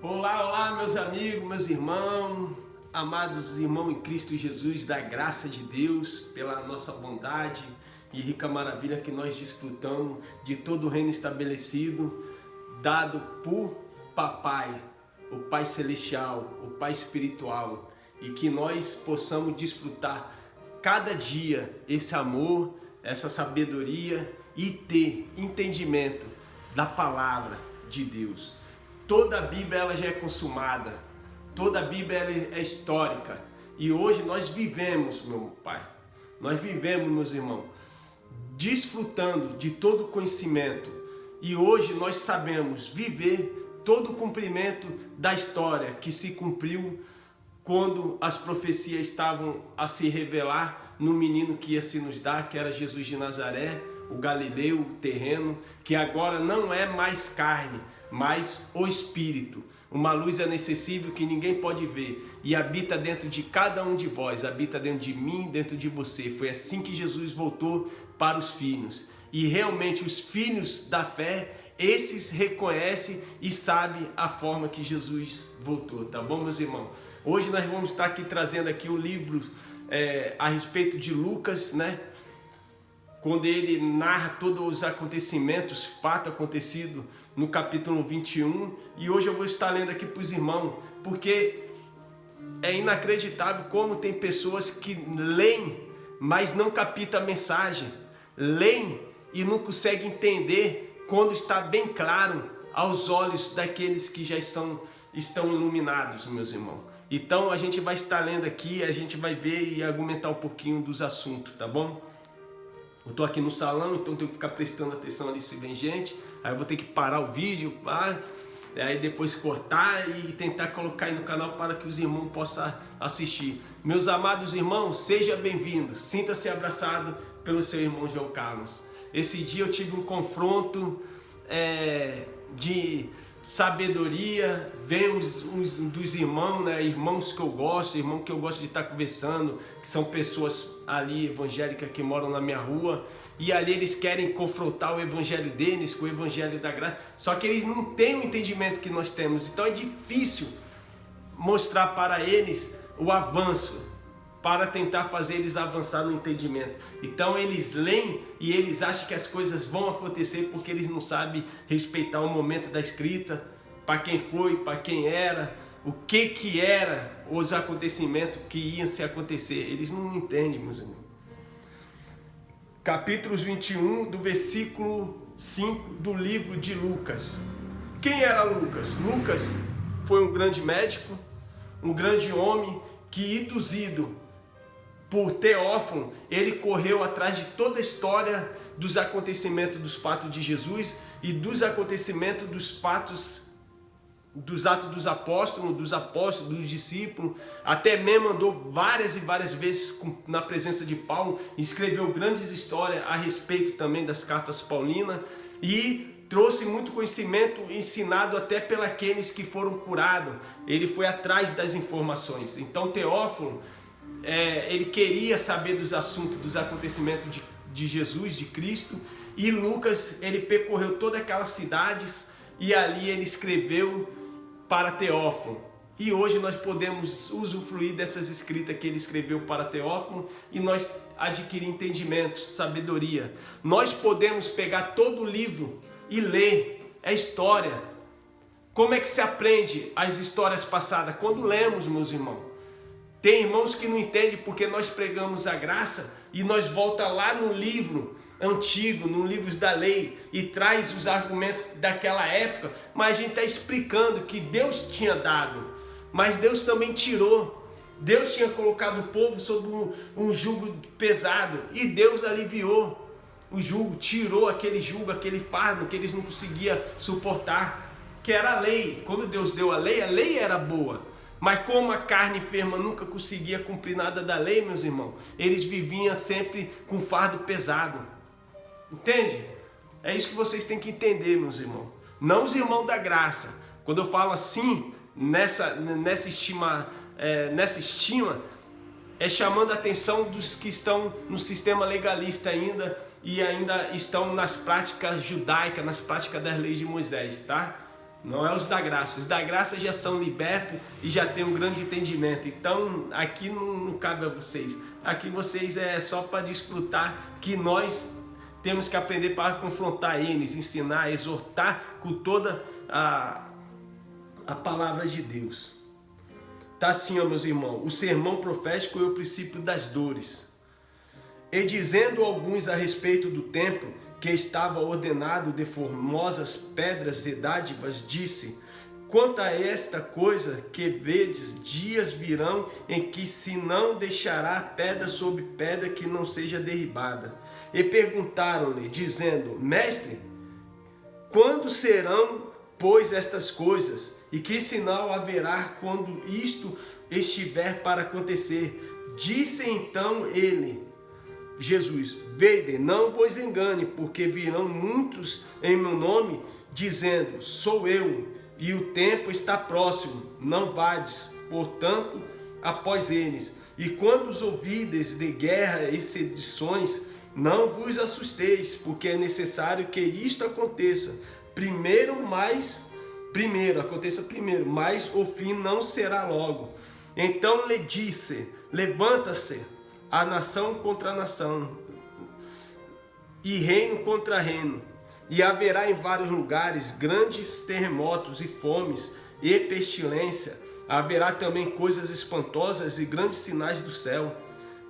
Olá, olá, meus amigos, meus irmãos, amados irmãos em Cristo Jesus, da graça de Deus, pela nossa bondade e rica maravilha que nós desfrutamos de todo o reino estabelecido, dado por Papai, o Pai Celestial, o Pai Espiritual, e que nós possamos desfrutar cada dia esse amor, essa sabedoria e ter entendimento da palavra de Deus. Toda a Bíblia ela já é consumada, toda a Bíblia ela é histórica e hoje nós vivemos, meu Pai, nós vivemos, meus irmãos, desfrutando de todo o conhecimento e hoje nós sabemos viver todo o cumprimento da história que se cumpriu quando as profecias estavam a se revelar no menino que ia se nos dar, que era Jesus de Nazaré, o Galileu, o terreno, que agora não é mais carne, mas o Espírito, uma luz inacessível que ninguém pode ver e habita dentro de cada um de vós, habita dentro de mim, dentro de você. Foi assim que Jesus voltou para os filhos. E realmente os filhos da fé, esses reconhecem e sabem a forma que Jesus voltou, tá bom, meus irmãos? Hoje nós vamos estar aqui trazendo aqui o livro a respeito de Lucas, né? Quando ele narra todos os acontecimentos, fatos acontecidos no capítulo 21. E hoje eu vou estar lendo aqui para os irmãos, porque é inacreditável como tem pessoas que leem, mas não captam a mensagem. Leem e não conseguem entender quando está bem claro aos olhos daqueles que já estão iluminados, meus irmãos. Então a gente vai estar lendo aqui, a gente vai ver e argumentar um pouquinho dos assuntos, tá bom? Eu estou aqui no salão, então tenho que ficar prestando atenção ali se vem gente. Aí eu vou ter que parar o vídeo, aí depois cortar e tentar colocar aí no canal para que os irmãos possam assistir. Meus amados irmãos, seja bem-vindo. Sinta-se abraçado pelo seu irmão João Carlos. Esse dia eu tive um confronto de sabedoria. Vem uns dos irmãos, né? Irmãos que eu gosto de estar conversando, que são pessoas ali evangélicas que moram na minha rua, e ali eles querem confrontar o evangelho deles com o evangelho da graça, só que eles não têm o entendimento que nós temos, então é difícil mostrar para eles o avanço, para tentar fazer eles avançar no entendimento. Então eles leem e eles acham que as coisas vão acontecer porque eles não sabem respeitar o momento da escrita, para quem foi, para quem era, o que era os acontecimentos que iam se acontecer. Eles não entendem, meus irmãos. Capítulo 21, do versículo 5 do livro de Lucas. Quem era Lucas? Lucas foi um grande médico, um grande homem que, induzido por Teófilo, ele correu atrás de toda a história dos acontecimentos, dos fatos de Jesus e dos acontecimentos dos fatos dos atos dos apóstolos, dos discípulos, até mesmo andou várias e várias vezes na presença de Paulo, escreveu grandes histórias a respeito também das cartas paulinas e trouxe muito conhecimento ensinado até pelos que foram curados. Ele foi atrás das informações. Então Teófilo, ele queria saber dos assuntos, dos acontecimentos de Jesus, de Cristo, e Lucas, ele percorreu todas aquelas cidades e ali ele escreveu para Teófilo. E hoje nós podemos usufruir dessas escritas que ele escreveu para Teófilo e nós adquirir entendimento, sabedoria. Nós podemos pegar todo o livro e ler a história. Como é que se aprende as histórias passadas? Quando lemos, meus irmãos. Tem irmãos que não entendem porque nós pregamos a graça e nós volta lá no livro antigo, no livros da lei, e traz os argumentos daquela época, mas a gente está explicando que Deus tinha dado, mas Deus também tirou. Deus tinha colocado o povo sob um jugo pesado e Deus aliviou o jugo, tirou aquele jugo, aquele fardo que eles não conseguiam suportar, que era a lei. Quando Deus deu a lei era boa, mas como a carne enferma nunca conseguia cumprir nada da lei, meus irmãos, eles viviam sempre com fardo pesado. Entende? É isso que vocês têm que entender, meus irmãos. Não os irmãos da graça. Quando eu falo assim, nessa estima, é chamando a atenção dos que estão no sistema legalista ainda e ainda estão nas práticas judaicas, nas práticas das leis de Moisés, tá? Não é os da graça. Os da graça já são libertos e já têm um grande entendimento. Então aqui não cabe a vocês. Aqui vocês é só para desfrutar, que nós temos que aprender para confrontar eles, ensinar, exortar com toda a palavra de Deus. Tá assim, ó, meus irmãos, o sermão profético é o princípio das dores. E dizendo alguns a respeito do templo, que estava ordenado de formosas pedras e dádivas, disse: quanto a esta coisa que vedes, dias virão em que se não deixará pedra sobre pedra que não seja derribada. E perguntaram-lhe, dizendo: mestre, quando serão, pois, estas coisas? E que sinal haverá quando isto estiver para acontecer? Disse então ele, Jesus: vede, não vos engane, porque virão muitos em meu nome, dizendo: sou eu, e o tempo está próximo, não vades, portanto, após eles. E quando os ouvides de guerra e sedições, não vos assusteis, porque é necessário que isto aconteça primeiro, mas o fim não será logo. Então lhe disse: levanta-se a nação contra a nação, e reino contra reino, e haverá em vários lugares grandes terremotos e fomes e pestilência. Haverá também coisas espantosas e grandes sinais do céu.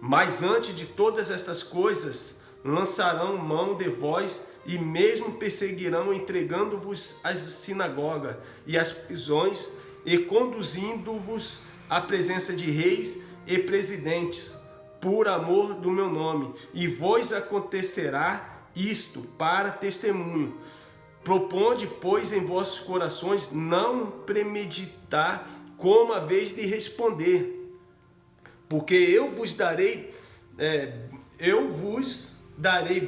Mas antes de todas estas coisas, lançarão mão de vós e mesmo perseguirão, entregando-vos às sinagogas e às prisões, e conduzindo-vos à presença de reis e presidentes, por amor do meu nome. E vos acontecerá isto para testemunho. Proponde, pois, em vossos corações não premeditar como a vez de responder, porque eu vos darei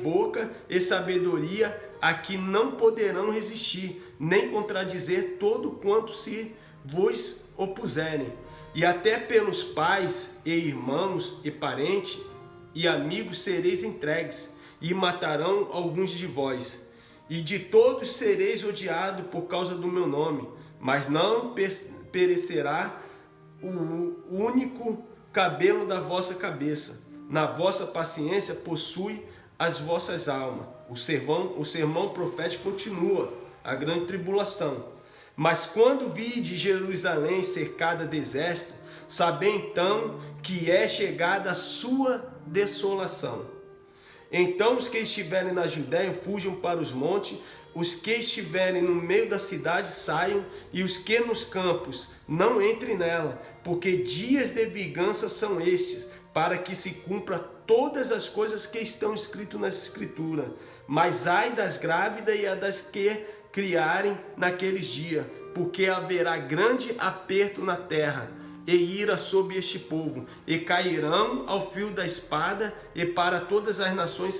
boca e sabedoria a que não poderão resistir, nem contradizer todo quanto se vos opuserem. E até pelos pais e irmãos e parentes e amigos sereis entregues, e matarão alguns de vós. E de todos sereis odiados por causa do meu nome, mas não perecerá o único cabelo da vossa cabeça. Na vossa paciência possui as vossas almas. O sermão profético continua, a grande tribulação. Mas quando vide Jerusalém cercada de exército, sabei então que é chegada a sua desolação. Então os que estiverem na Judéia fujam para os montes, os que estiverem no meio da cidade saiam, e os que nos campos não entrem nela, porque dias de vingança são estes, para que se cumpra todas as coisas que estão escritas nas Escrituras. Mas ai das grávidas e das que criarem naqueles dias, porque haverá grande aperto na terra, e ira sobre este povo, e cairão ao fio da espada, e para todas as nações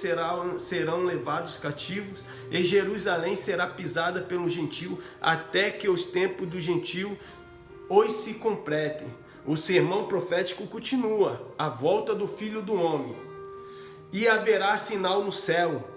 serão levados cativos, e Jerusalém será pisada pelo gentio, até que os tempos do gentio os se completem. O sermão profético continua, a volta do Filho do Homem. E haverá sinal no céu,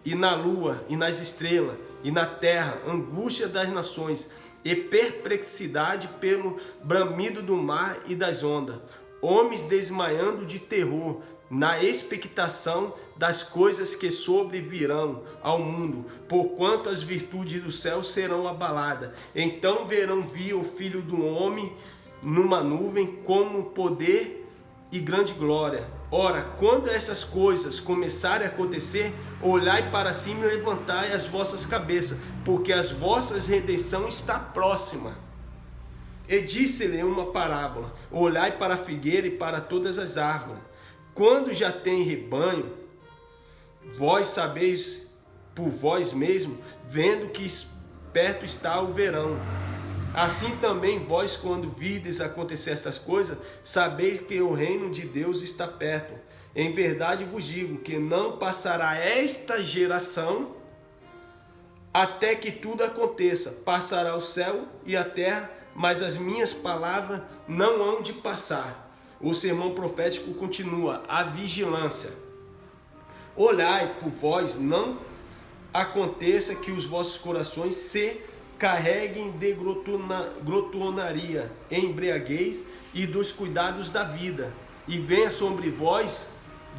e na lua, e nas estrelas, e na terra, angústia das nações, e perplexidade pelo bramido do mar e das ondas, homens desmaiando de terror, na expectação das coisas que sobrevirão ao mundo, porquanto as virtudes do céu serão abaladas. Então verão vir o Filho do Homem numa nuvem com poder e grande glória. Ora, quando essas coisas começarem a acontecer, olhai para cima e levantai as vossas cabeças, porque a vossa redenção está próxima. E disse-lhe uma parábola: olhai para a figueira e para todas as árvores. Quando já tem rebanho, vós sabeis por vós mesmos, vendo que perto está o verão. Assim também vós, quando vides acontecer essas coisas, sabeis que o reino de Deus está perto. Em verdade vos digo que não passará esta geração até que tudo aconteça. Passará o céu e a terra, mas as minhas palavras não hão de passar. O sermão profético continua, a vigilância. Olhai por vós, não aconteça que os vossos corações se carreguem de glotonaria, embriaguez e dos cuidados da vida, e venha sobre vós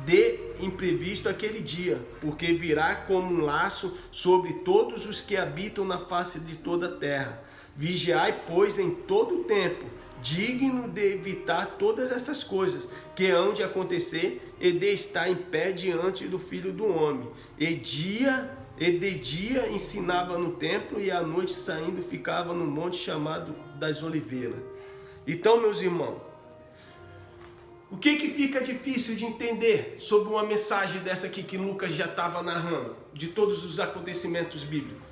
de imprevisto aquele dia, porque virá como um laço sobre todos os que habitam na face de toda a terra. Vigiai, pois, em todo o tempo, digno de evitar todas estas coisas que hão de acontecer e de estar em pé diante do Filho do Homem. E de dia ensinava no templo, e à noite saindo ficava no monte chamado das Oliveiras. Então, meus irmãos, o que fica difícil de entender sobre uma mensagem dessa aqui que Lucas já estava narrando, de todos os acontecimentos bíblicos?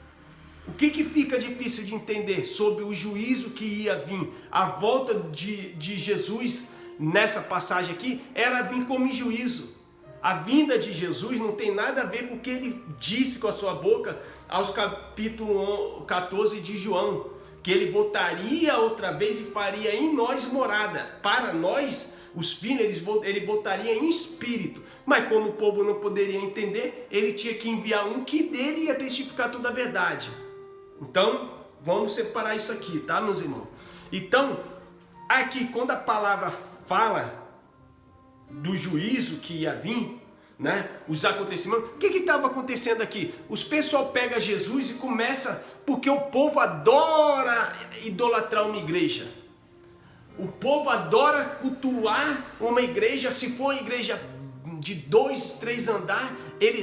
O que fica difícil de entender sobre o juízo que ia vir? A volta de Jesus nessa passagem aqui era vir como juízo. A vinda de Jesus não tem nada a ver com o que ele disse com a sua boca aos capítulo 14 de João, que ele voltaria outra vez e faria em nós morada. Para nós, os filhos, ele voltaria em espírito. Mas como o povo não poderia entender, ele tinha que enviar um que dele ia testificar toda a verdade. Então, vamos separar isso aqui, tá, meus irmãos? Então, aqui, quando a palavra fala do juízo que ia vir, né, os acontecimentos, o que estava acontecendo aqui? Os pessoal pega Jesus e começa, porque o povo adora idolatrar uma igreja. O povo adora cultuar uma igreja. Se for uma igreja de 2, 3 andares,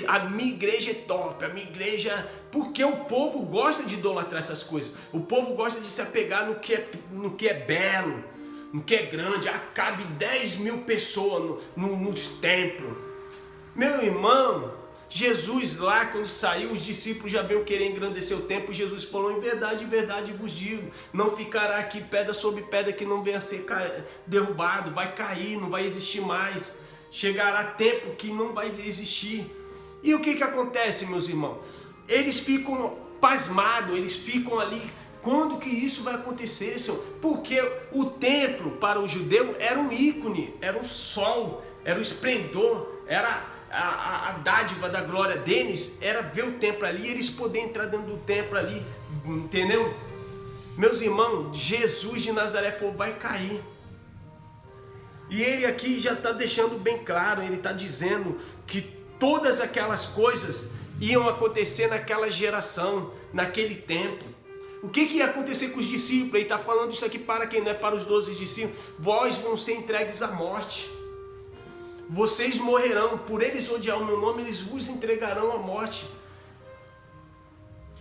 a minha igreja é top, a minha igreja... Porque o povo gosta de idolatrar essas coisas. O povo gosta de se apegar no que é belo, no que é grande. Cabe 10 mil pessoas nos templos. Meu irmão, Jesus lá, quando saiu, os discípulos já veio querer engrandecer o templo. Jesus falou: em verdade vos digo, não ficará aqui pedra sobre pedra que não venha a ser derrubado. Vai cair, não vai existir mais. Chegará tempo que não vai existir. E o que acontece, meus irmãos? Eles ficam pasmados, eles ficam ali. Quando que isso vai acontecer, Senhor? Porque o templo para o judeu era um ícone, era o sol, era o esplendor, era a dádiva da glória deles, era ver o templo ali, eles poderem entrar dentro do templo ali, entendeu? Meus irmãos, Jesus de Nazaré falou: vai cair. E ele aqui já está deixando bem claro, ele está dizendo que todas aquelas coisas iam acontecer naquela geração, naquele tempo. O que ia acontecer com os discípulos? Ele está falando isso aqui para quem? Não é para os 12 discípulos. Vós vão ser entregues à morte. Vocês morrerão. Por eles odiar o meu nome, eles vos entregarão à morte.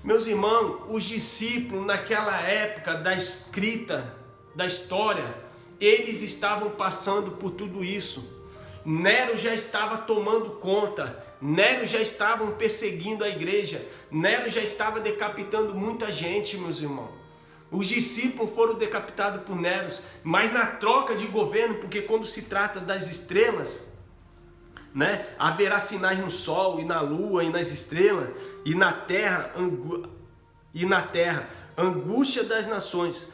Meus irmãos, os discípulos naquela época da escrita, da história, eles estavam passando por tudo isso. Nero já estava tomando conta. Nero já estava perseguindo a igreja. Nero já estava decapitando muita gente, meus irmãos. Os discípulos foram decapitados por Nero, mas na troca de governo, porque quando se trata das estrelas, né, haverá sinais no sol e na lua e nas estrelas, e na terra angústia das nações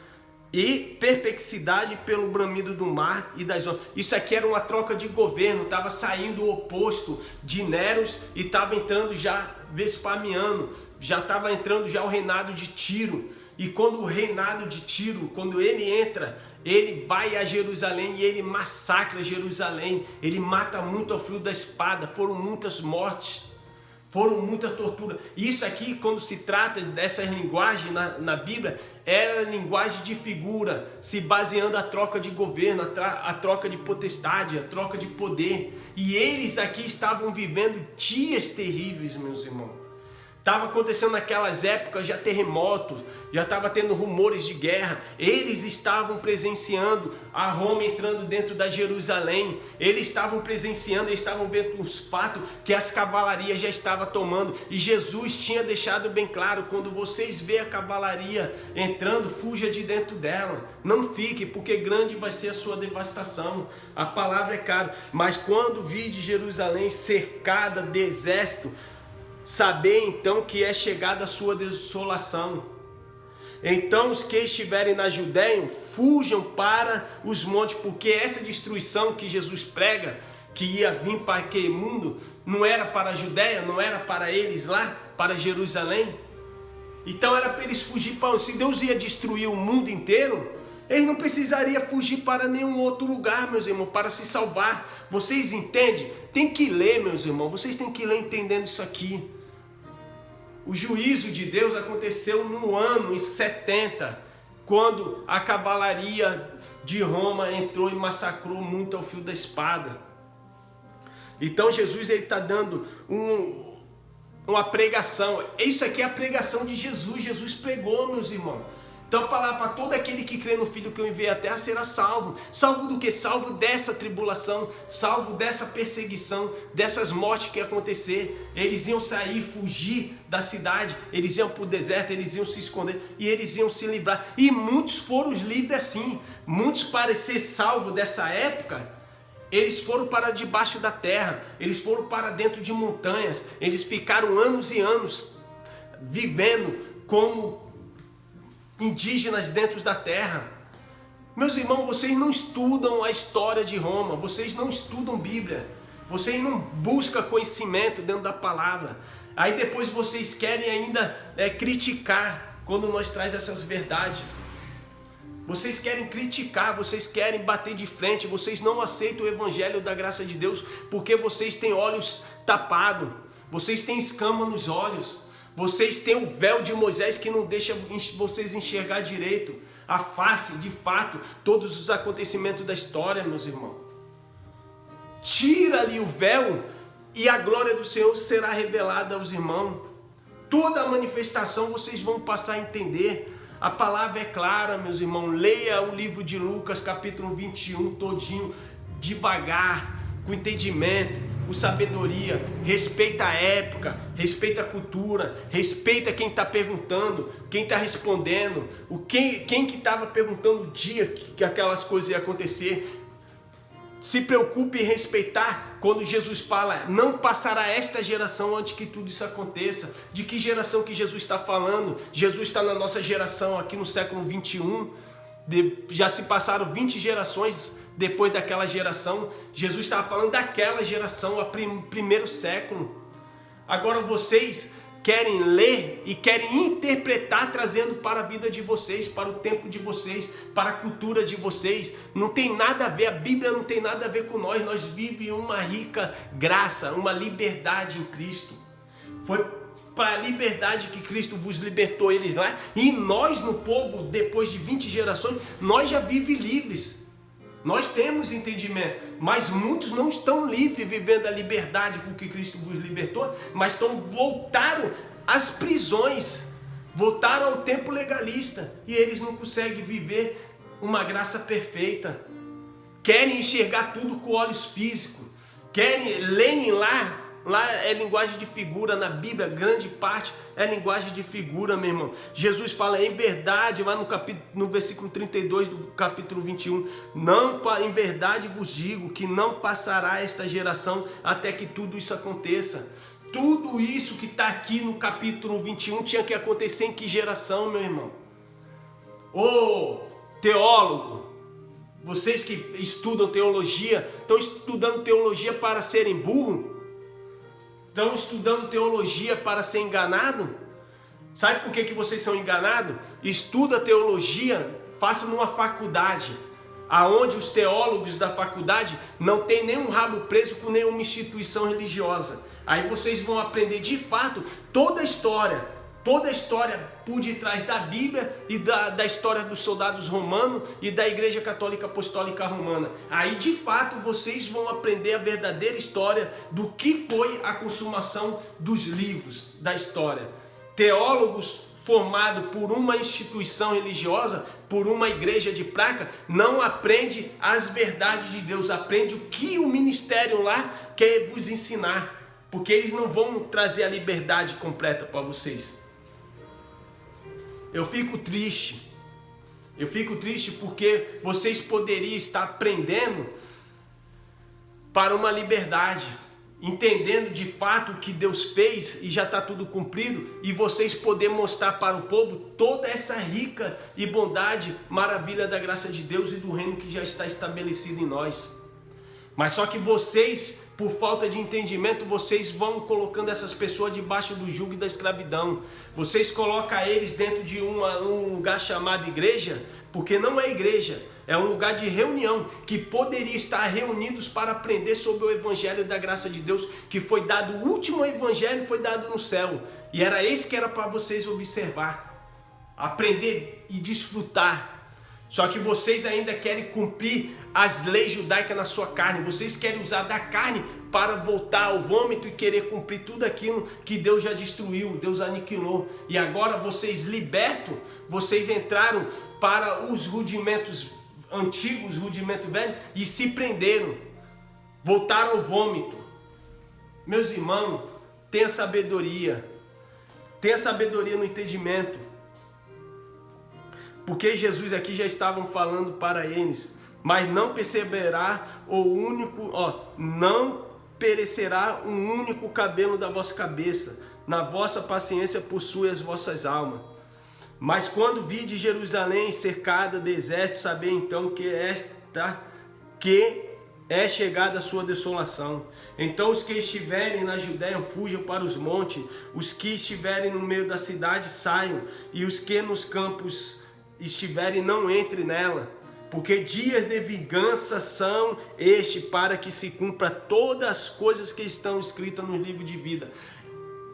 e perplexidade pelo bramido do mar e das ondas. Isso aqui era uma troca de governo. Estava saindo o oposto de Nero e estava entrando já Vespasiano, já estava entrando já o reinado de Tiro. E quando o reinado de Tiro, quando ele entra, ele vai a Jerusalém e ele massacra Jerusalém. Ele mata muito ao fio da espada. Foram muitas mortes, foram muita tortura. Isso aqui, quando se trata dessas linguagens na Bíblia, era linguagem de figura, se baseando a troca de governo, a troca de potestade, a troca de poder. E eles aqui estavam vivendo dias terríveis, meus irmãos. Estava acontecendo naquelas épocas já terremotos, já estava tendo rumores de guerra. Eles estavam presenciando a Roma entrando dentro da Jerusalém. Eles estavam presenciando, eles estavam vendo os fatos que as cavalarias já estavam tomando. E Jesus tinha deixado bem claro: quando vocês vê a cavalaria entrando, fuja de dentro dela. Não fique, porque grande vai ser a sua devastação. A palavra é cara. Mas quando vi de Jerusalém cercada de exército, saber então que é chegada a sua desolação. Então os que estiverem na Judéia fujam para os montes, porque essa destruição que Jesus prega, que ia vir para aquele mundo, não era para a Judéia, não era para eles lá, para Jerusalém. Então era para eles fugir para onde? Se Deus ia destruir o mundo inteiro, eles não precisariam fugir para nenhum outro lugar, meus irmãos, para se salvar. Vocês entendem? Tem que ler, meus irmãos, vocês têm que ler entendendo isso aqui. O juízo de Deus aconteceu no ano em 70, quando a cavalaria de Roma entrou e massacrou muito ao fio da espada. Então Jesus está dando uma pregação. Isso aqui é a pregação de Jesus. Jesus pregou, meus irmãos. Então a palavra fala, todo aquele que crê no Filho que eu enviei à terra será salvo. Salvo do que? Salvo dessa tribulação, salvo dessa perseguição, dessas mortes que iam acontecer. Eles iam sair, fugir da cidade, eles iam para o deserto, eles iam se esconder e eles iam se livrar. E muitos foram livres assim. Muitos, para ser salvos dessa época, eles foram para debaixo da terra, eles foram para dentro de montanhas, eles ficaram anos e anos vivendo como indígenas dentro da terra. Meus irmãos, vocês não estudam a história de Roma, vocês não estudam Bíblia, vocês não buscam conhecimento dentro da palavra. Aí depois vocês querem ainda criticar quando nós traz essas verdades. Vocês querem criticar, vocês querem bater de frente, vocês não aceitam o evangelho da graça de Deus porque vocês têm olhos tapados, vocês têm escama nos olhos. Vocês têm o véu de Moisés que não deixa vocês enxergar direito a face, de fato, todos os acontecimentos da história, meus irmãos. Tira ali o véu e a glória do Senhor será revelada aos irmãos. Toda a manifestação vocês vão passar a entender. A palavra é clara, meus irmãos. Leia o livro de Lucas, capítulo 21, todinho, devagar, com entendimento, com sabedoria. Respeita a época, respeita a cultura, respeita quem está perguntando, quem está respondendo, quem que estava perguntando o dia que aquelas coisas iam acontecer. Se preocupe em respeitar quando Jesus fala, não passará esta geração antes que tudo isso aconteça. De que geração que Jesus está falando? Jesus está na nossa geração aqui no século 21. Já se passaram 20 gerações depois daquela geração. Jesus estava falando daquela geração, o primeiro século. Agora vocês querem ler e querem interpretar, trazendo para a vida de vocês, para o tempo de vocês, para a cultura de vocês. Não tem nada a ver, a Bíblia não tem nada a ver com nós. Nós vivemos uma rica graça, uma liberdade em Cristo. Foi para a liberdade que Cristo vos libertou eles lá. E nós no povo, depois de 20 gerações, nós já vivemos livres. Nós temos entendimento, mas muitos não estão livres, vivendo a liberdade com que Cristo vos libertou, mas voltaram às prisões, voltaram ao tempo legalista, e eles não conseguem viver uma graça perfeita. Querem enxergar tudo com olhos físicos, leem lá é linguagem de figura. Na Bíblia, grande parte é linguagem de figura, meu irmão. Jesus fala, em verdade, lá no versículo 32 do capítulo 21, em verdade vos digo que não passará esta geração até que tudo isso aconteça. Tudo isso que está aqui no capítulo 21 tinha que acontecer em que geração, meu irmão? Ô teólogo, vocês que estudam teologia, estão estudando teologia para serem burros? Estão estudando teologia para ser enganado? Sabe por que vocês são enganados? Estuda teologia, faça numa faculdade, aonde os teólogos da faculdade não tem nenhum rabo preso com nenhuma instituição religiosa. Aí vocês vão aprender de fato toda a história por detrás da Bíblia e da história dos soldados romanos e da Igreja Católica Apostólica Romana. Aí de fato vocês vão aprender a verdadeira história do que foi a consumação dos livros da história. Teólogos formados por uma instituição religiosa, por uma igreja de placa, não aprende as verdades de Deus, aprende o que o ministério lá quer vos ensinar, porque eles não vão trazer a liberdade completa para vocês. Eu fico triste porque vocês poderiam estar aprendendo para uma liberdade, entendendo de fato o que Deus fez e já está tudo cumprido, e vocês poderem mostrar para o povo toda essa rica e bondade, maravilha da graça de Deus e do reino que já está estabelecido em nós. Mas só que vocês, por falta de entendimento, vocês vão colocando essas pessoas debaixo do jugo da escravidão. Vocês colocam eles dentro de um lugar chamado igreja, porque não é igreja, é um lugar de reunião, que poderia estar reunidos para aprender sobre o evangelho da graça de Deus, que foi dado, o último evangelho foi dado no céu, e era esse que era para vocês observar, aprender e desfrutar. Só que vocês ainda querem cumprir as leis judaicas na sua carne. Vocês querem usar da carne para voltar ao vômito e querer cumprir tudo aquilo que Deus já destruiu, Deus aniquilou. E agora vocês libertos, vocês entraram para os rudimentos antigos, rudimentos velhos, e se prenderam. Voltaram ao vômito. Meus irmãos, tenha sabedoria. Tenha sabedoria no entendimento. Porque Jesus aqui já estavam falando para eles, mas não perceberá não perecerá um único cabelo da vossa cabeça, na vossa paciência possui as vossas almas. Mas quando vide Jerusalém cercada, deserto, sabei então que é chegada a sua desolação. Então os que estiverem na Judéia fujam para os montes, os que estiverem no meio da cidade saiam, e os que nos campos estiverem não entre nela, porque dias de vingança são para que se cumpra todas as coisas que estão escritas no livro de vida.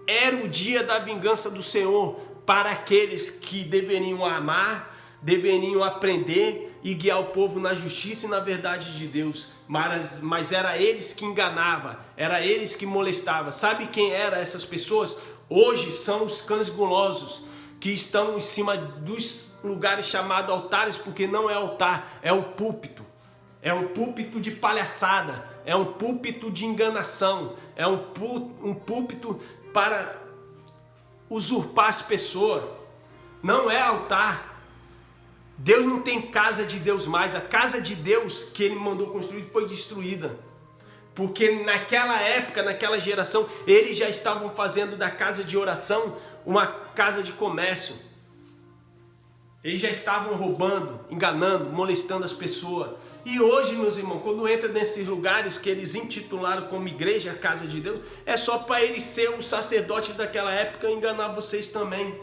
Era o dia da vingança do Senhor para aqueles que deveriam amar, deveriam aprender e guiar o povo na justiça e na verdade de Deus, mas era eles que enganavam, era eles que molestavam. Sabe quem eram essas pessoas? Hoje são os cães gulosos, que estão em cima dos lugares chamados altares, porque não é altar, é um púlpito. É um púlpito de palhaçada, é um púlpito de enganação, é um púlpito para usurpar as pessoas. Não é altar. Deus não tem casa de Deus mais. A casa de Deus que ele mandou construir foi destruída. Porque naquela época, naquela geração, eles já estavam fazendo da casa de oração uma casa de comércio. Eles já estavam roubando, enganando, molestando as pessoas. E hoje, meus irmãos, quando entra nesses lugares que eles intitularam como igreja, casa de Deus, é só para eles ser um sacerdote daquela época e enganar vocês também.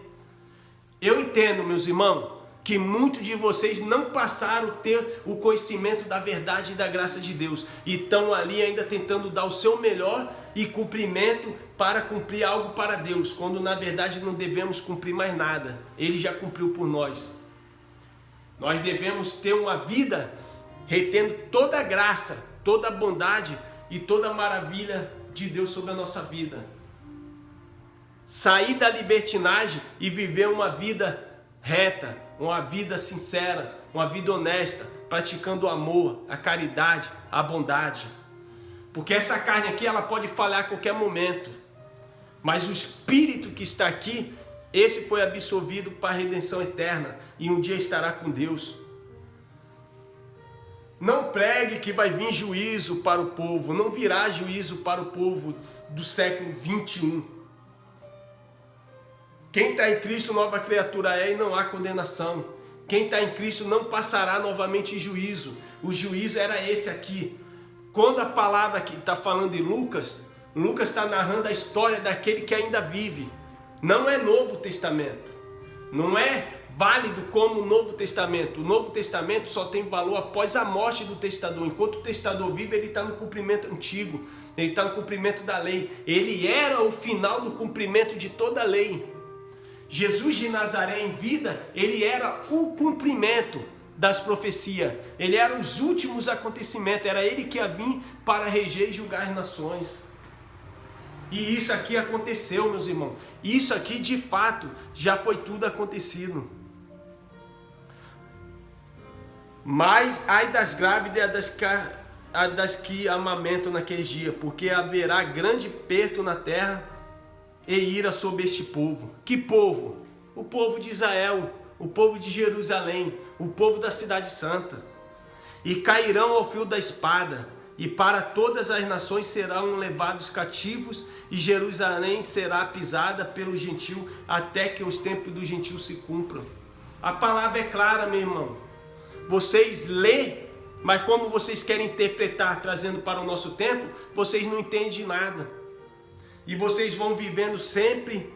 Eu entendo, meus irmãos, que muitos de vocês não passaram a ter o conhecimento da verdade e da graça de Deus, e estão ali ainda tentando dar o seu melhor e cumprimento para cumprir algo para Deus, quando na verdade não devemos cumprir mais nada. Ele já cumpriu por nós. Nós devemos ter uma vida retendo toda a graça, toda a bondade e toda a maravilha de Deus sobre a nossa vida. Sair da libertinagem e viver uma vida reta, uma vida sincera, uma vida honesta, praticando o amor, a caridade, a bondade. Porque essa carne aqui, ela pode falhar a qualquer momento, mas o Espírito que está aqui, esse foi absolvido para a redenção eterna e um dia estará com Deus. Não pregue que vai vir juízo para o povo, não virá juízo para o povo do século 21. Quem está em Cristo, nova criatura é, e não há condenação. Quem está em Cristo não passará novamente em juízo. O juízo era esse aqui. Quando a palavra que está falando de Lucas, Lucas está narrando a história daquele que ainda vive. Não é Novo Testamento. Não é válido como o Novo Testamento. O Novo Testamento só tem valor após a morte do testador. Enquanto o testador vive, ele está no cumprimento antigo. Ele está no cumprimento da lei. Ele era o final do cumprimento de toda a lei. Jesus de Nazaré em vida, ele era o cumprimento das profecias. Ele era os últimos acontecimentos. Era ele que ia vir para reger e julgar as nações. E isso aqui aconteceu, meus irmãos. Isso aqui, de fato, já foi tudo acontecido. Mas ai das grávidas e das que amamentam naqueles dias, porque haverá grande perto na terra e ira sobre este povo. Que povo? O povo de Israel, o povo de Jerusalém, o povo da cidade santa. E cairão ao fio da espada, e para todas as nações serão levados cativos, e Jerusalém será pisada pelo gentil, até que os tempos do gentil se cumpram. A palavra é clara, meu irmão. Vocês lê Mas como vocês querem interpretar, trazendo para o nosso tempo, vocês não entendem nada. E vocês vão vivendo sempre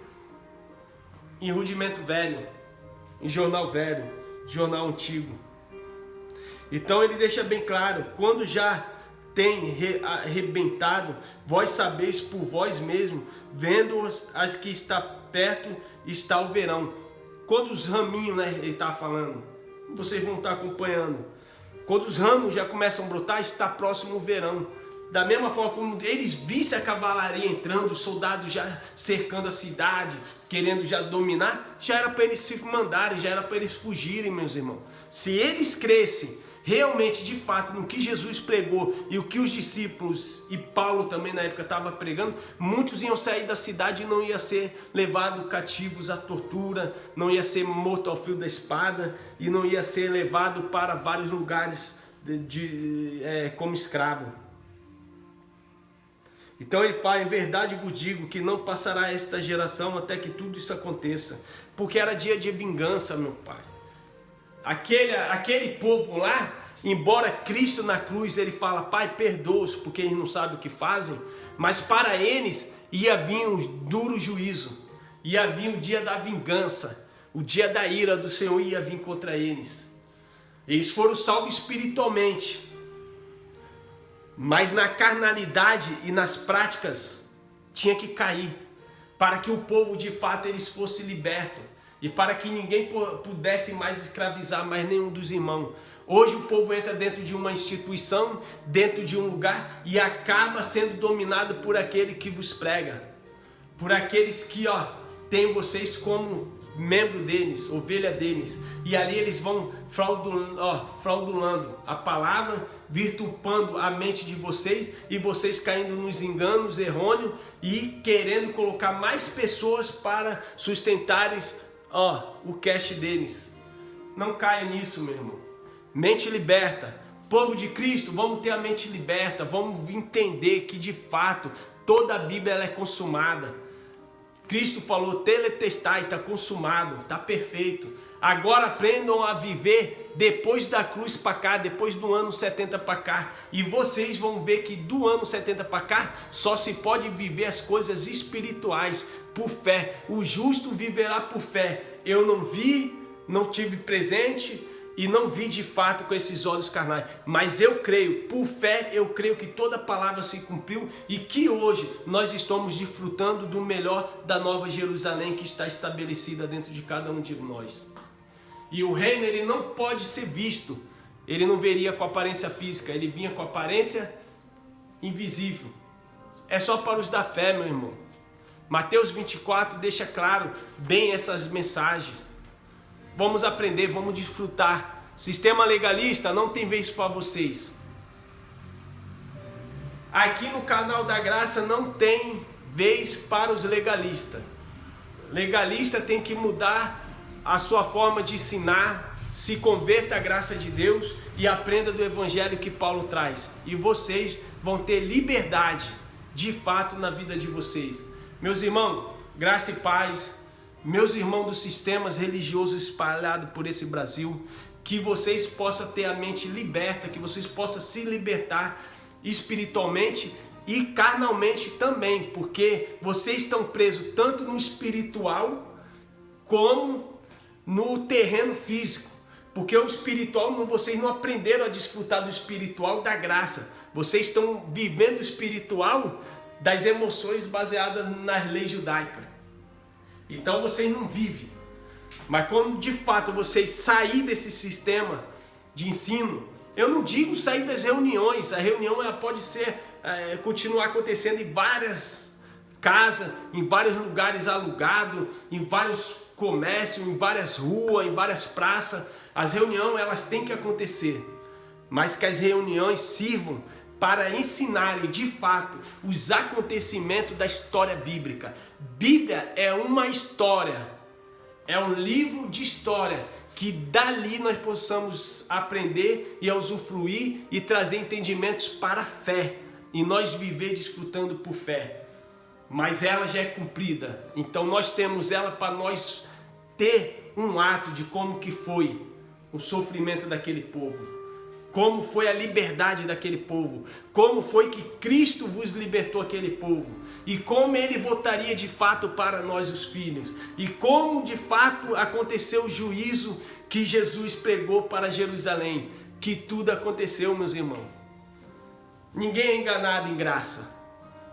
em rudimento velho, em jornal velho, jornal antigo. Então ele deixa bem claro, quando já tem arrebentado, vós sabeis por vós mesmos, vendo as que está perto, está o verão. Quando os raminhos, né, ele está falando, vocês vão estar acompanhando. Quando os ramos já começam a brotar, está próximo o verão. Da mesma forma como eles vissem a cavalaria entrando, os soldados já cercando a cidade, querendo já dominar, já era para eles se mandarem, já era para eles fugirem, meus irmãos. Se eles crescem realmente, de fato, no que Jesus pregou e o que os discípulos e Paulo também na época estava pregando, muitos iam sair da cidade e não iam ser levados cativos à tortura, não ia ser morto ao fio da espada e não ia ser levado para vários lugares como escravo. Então ele fala, em verdade vos digo que não passará esta geração até que tudo isso aconteça, porque era dia de vingança, meu Pai. Aquele povo lá, embora Cristo na cruz, ele fala, Pai, perdoa-os, porque eles não sabem o que fazem, mas para eles ia vir um duro juízo, ia vir o dia da vingança, o dia da ira do Senhor ia vir contra eles. Eles foram salvos espiritualmente, mas na carnalidade e nas práticas tinha que cair, para que o povo de fato eles fossem libertos e para que ninguém pudesse mais escravizar mais nenhum dos irmãos. Hoje o povo entra dentro de uma instituição, dentro de um lugar e acaba sendo dominado por aquele que vos prega, por aqueles que têm vocês como membro deles, ovelha deles, e ali eles vão fraudulando a palavra, virtuando a mente de vocês e vocês caindo nos enganos errôneos e querendo colocar mais pessoas para sustentarem o cash deles. Não caia nisso, meu irmão. Mente liberta. Povo de Cristo, vamos ter a mente liberta, vamos entender que de fato toda a Bíblia ela é consumada. Cristo falou, teletestai, está consumado, está perfeito. Agora aprendam a viver depois da cruz para cá, depois do ano 70 para cá. E vocês vão ver que do ano 70 para cá só se pode viver as coisas espirituais por fé. O justo viverá por fé. Eu não vi, não tive presente e não vi de fato com esses olhos carnais, mas eu creio, por fé, eu creio que toda palavra se cumpriu e que hoje nós estamos desfrutando do melhor da Nova Jerusalém que está estabelecida dentro de cada um de nós. E o reino ele não pode ser visto, ele não viria com aparência física, ele vinha com aparência invisível. É só para os da fé, meu irmão. Mateus 24 deixa claro bem essas mensagens. Vamos aprender, vamos desfrutar. Sistema legalista não tem vez para vocês. Aqui no canal da Graça não tem vez para os legalistas. Legalista tem que mudar a sua forma de ensinar, se converta à graça de Deus e aprenda do evangelho que Paulo traz. E vocês vão ter liberdade de fato na vida de vocês. Meus irmãos, graça e paz. Meus irmãos dos sistemas religiosos espalhados por esse Brasil, que vocês possam ter a mente liberta, que vocês possam se libertar espiritualmente e carnalmente também, porque vocês estão presos tanto no espiritual como no terreno físico, porque o espiritual, vocês não aprenderam a desfrutar do espiritual da graça, vocês estão vivendo o espiritual das emoções baseadas nas leis judaicas. Então vocês não vivem. Mas quando de fato vocês saírem desse sistema de ensino, eu não digo sair das reuniões, a reunião ela pode continuar acontecendo em várias casas, em vários lugares alugados, em vários comércios, em várias ruas, em várias praças. As reuniões elas têm que acontecer, mas que as reuniões sirvam para ensinarem de fato os acontecimentos da história bíblica. Bíblia é uma história, é um livro de história que dali nós possamos aprender e usufruir e trazer entendimentos para a fé e nós viver desfrutando por fé. Mas ela já é cumprida, então nós temos ela para nós ter um ato de como que foi o sofrimento daquele povo. como foi a liberdade daquele povo, como foi que Cristo vos libertou aquele povo, e como ele voltaria de fato para nós os filhos, e como de fato aconteceu o juízo que Jesus pregou para Jerusalém, que tudo aconteceu, meus irmãos. Ninguém é enganado em graça.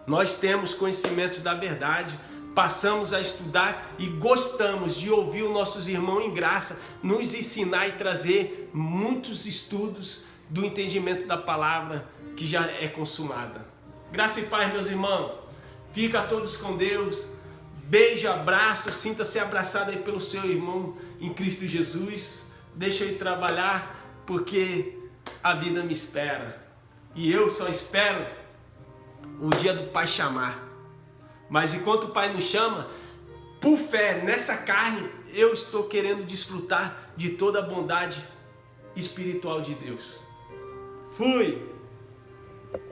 Nós temos conhecimentos da verdade, passamos a estudar e gostamos de ouvir os nossos irmãos em graça nos ensinar e trazer muitos estudos do entendimento da palavra que já é consumada. Graça e paz, meus irmãos. Fica todos com Deus. Beijo, abraço, sinta-se abraçado aí pelo seu irmão em Cristo Jesus. Deixa eu ir trabalhar, porque a vida me espera. E eu só espero o dia do Pai chamar. Mas enquanto o Pai nos chama, por fé nessa carne, eu estou querendo desfrutar de toda a bondade espiritual de Deus. Fui!